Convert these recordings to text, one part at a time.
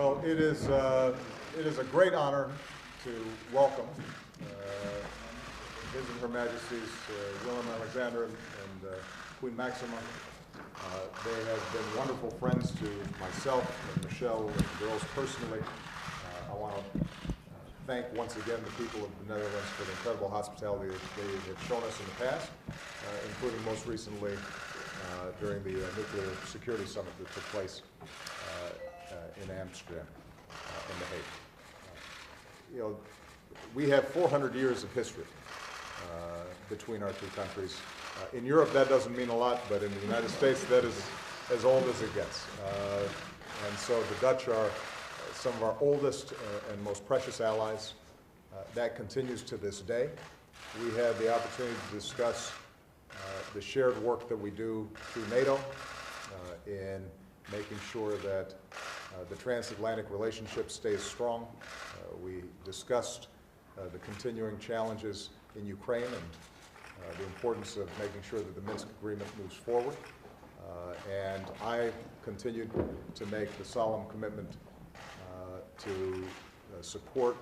Well, it is a great honor to welcome His and Her Majesty's Willem Alexander and Queen Maxima. They have been wonderful friends to myself and Michelle and the girls personally. I want to thank once again the people of the Netherlands for the incredible hospitality that they have shown us in the past, including most recently during the nuclear security summit that took place in Amsterdam, in The Hague. We have 400 years of history between our two countries. In Europe, that doesn't mean a lot, but in the United States, that is as old as it gets. And so the Dutch are some of our oldest and most precious allies. That continues to this day. We had the opportunity to discuss the shared work that we do through NATO in making sure that the transatlantic relationship stays strong. We discussed the continuing challenges in Ukraine and the importance of making sure that the Minsk agreement moves forward. And I continued to make the solemn commitment to support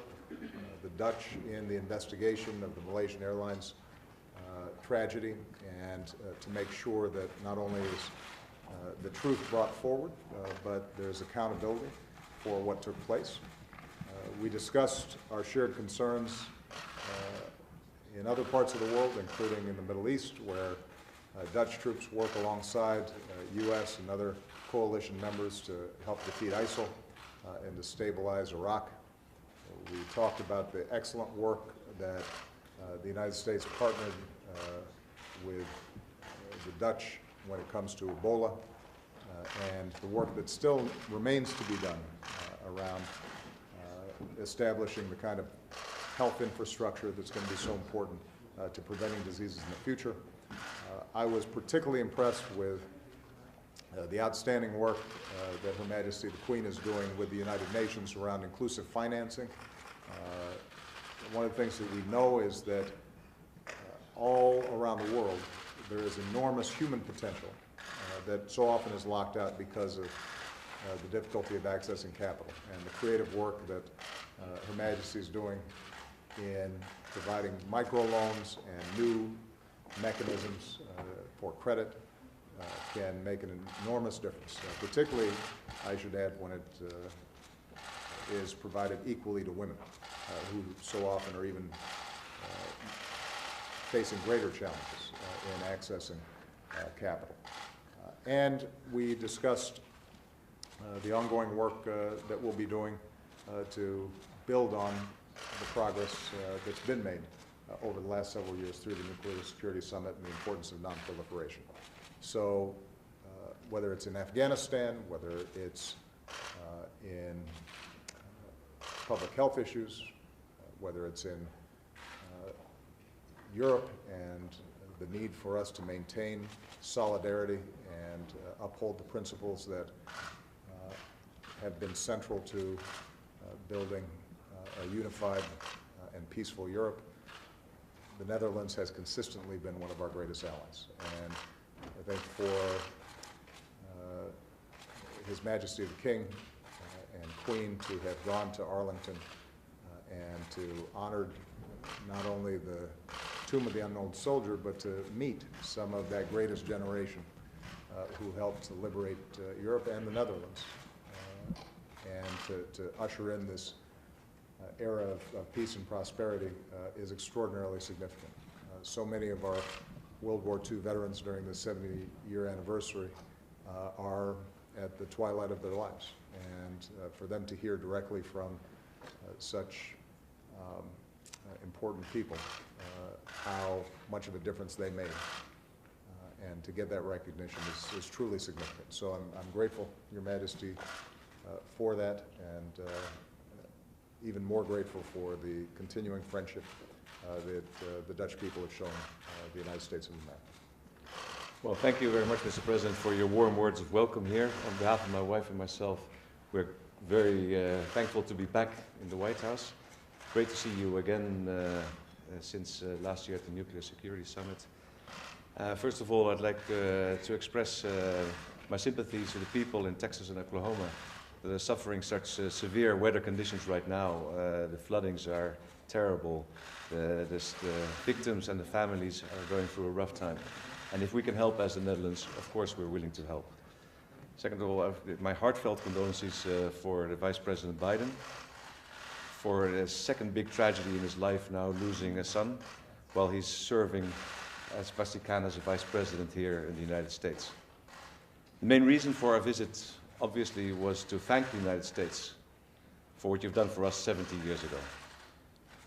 the Dutch in the investigation of the Malaysian Airlines tragedy and to make sure that not only is the truth brought forward, but there's accountability for what took place. We discussed our shared concerns in other parts of the world, including in the Middle East, where Dutch troops work alongside U.S. and other coalition members to help defeat ISIL and to stabilize Iraq. We talked about the excellent work that the United States partnered with the Dutch when it comes to Ebola, and the work that still remains to be done around establishing the kind of health infrastructure that's going to be so important to preventing diseases in the future. I was particularly impressed with the outstanding work that Her Majesty the Queen is doing with the United Nations around inclusive financing. One of the things that we know is that all around the world there is enormous human potential that so often is locked out because of the difficulty of accessing capital, and the creative work that Her Majesty is doing in providing microloans and new mechanisms for credit can make an enormous difference, particularly, I should add, when it is provided equally to women, who so often are even facing greater challenges in accessing capital. And we discussed the ongoing work that we'll be doing to build on the progress that's been made over the last several years through the Nuclear Security Summit and the importance of non-proliferation. So whether it's in Afghanistan, whether it's in public health issues, whether it's in Europe and the need for us to maintain solidarity and uphold the principles that have been central to building a unified and peaceful Europe, the Netherlands has consistently been one of our greatest allies. And I think for His Majesty the King and Queen to have gone to Arlington and to honor not only the Tomb of the Unknown Soldier, but to meet some of that greatest generation who helped to liberate Europe and the Netherlands, and to usher in this era of peace and prosperity is extraordinarily significant. So many of our World War II veterans during the 70-year anniversary are at the twilight of their lives, and for them to hear directly from such important people how much of a difference they made, and to get that recognition is truly significant. So I'm grateful, Your Majesty, for that, and even more grateful for the continuing friendship that the Dutch people have shown the United States of America. Well, thank you very much, Mr. President, for your warm words of welcome here. On behalf of my wife and myself, we're very thankful to be back in the White House. Great to see you again since last year at the Nuclear Security Summit. First of all, I'd like to express my sympathies to the people in Texas and Oklahoma suffering such severe weather conditions right now. The floodings are terrible. The victims and the families are going through a rough time. And if we can help as the Netherlands, of course we're willing to help. Second of all, my heartfelt condolences for the Vice President Biden, for the second big tragedy in his life now, losing a son while he's serving as best he can as a Vice President here in the United States. The main reason for our visit, obviously, was to thank the United States for what you've done for us 70 years ago.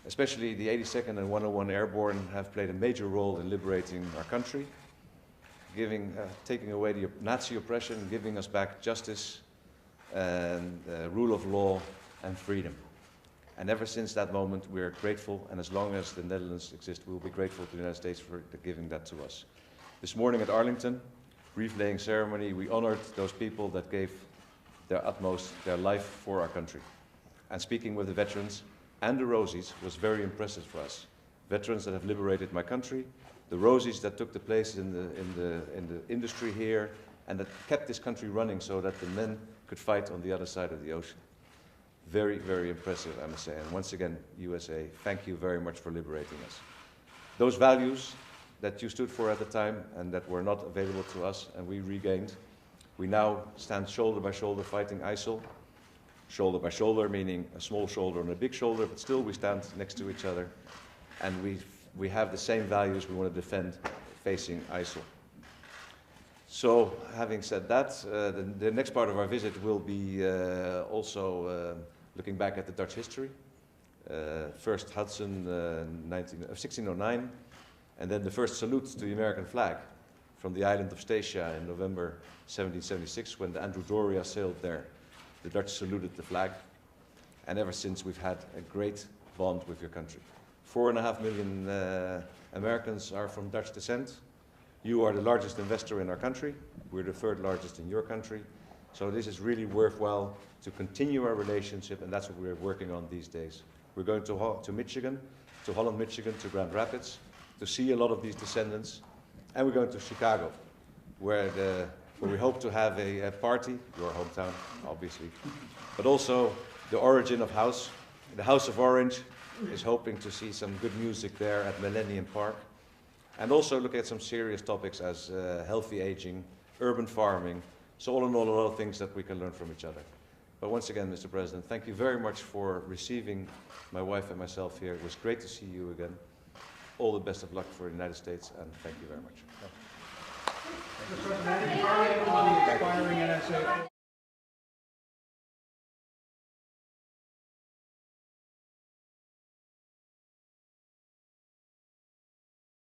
Especially the 82nd and 101 Airborne have played a major role in liberating our country, taking away the Nazi oppression, giving us back justice and rule of law and freedom. And ever since that moment, we are grateful, and as long as the Netherlands exists, we will be grateful to the United States for giving that to us. This morning at Arlington, wreath laying ceremony, we honored those people that gave their utmost, their life for our country. And speaking with the veterans and the Rosies was very impressive for us. Veterans that have liberated my country, the Rosies that took the place in the industry here, and that kept this country running so that the men could fight on the other side of the ocean. Very, very impressive, I must say. And once again, USA, thank you very much for liberating us. Those values that you stood for at the time and that were not available to us and we regained, we now stand shoulder by shoulder fighting ISIL. Shoulder by shoulder, meaning a small shoulder and a big shoulder, but still we stand next to each other. And we have the same values we want to defend facing ISIL. So, having said that, the next part of our visit will be also looking back at the Dutch history. First Hudson, 1609, and then the first salute to the American flag from the island of Statia in November 1776 when the Andrew Doria sailed there. The Dutch saluted the flag, and ever since we've had a great bond with your country. 4.5 million Americans are from Dutch descent. You are the largest investor in our country. We're the third largest in your country. So this is really worthwhile to continue our relationship, and that's what we're working on these days. We're going to Michigan, to Holland, Michigan, to Grand Rapids, to see a lot of these descendants. And we're going to Chicago, where we hope to have a party, your hometown, obviously, but also the origin of house. The House of Orange is hoping to see some good music there at Millennium Park. And also look at some serious topics as healthy aging, urban farming. So all in all, a lot of things that we can learn from each other. But once again, Mr. President, thank you very much for receiving my wife and myself here. It was great to see you again. All the best of luck for the United States, and thank you very much. Mr. President, any comment on the expiring NSA?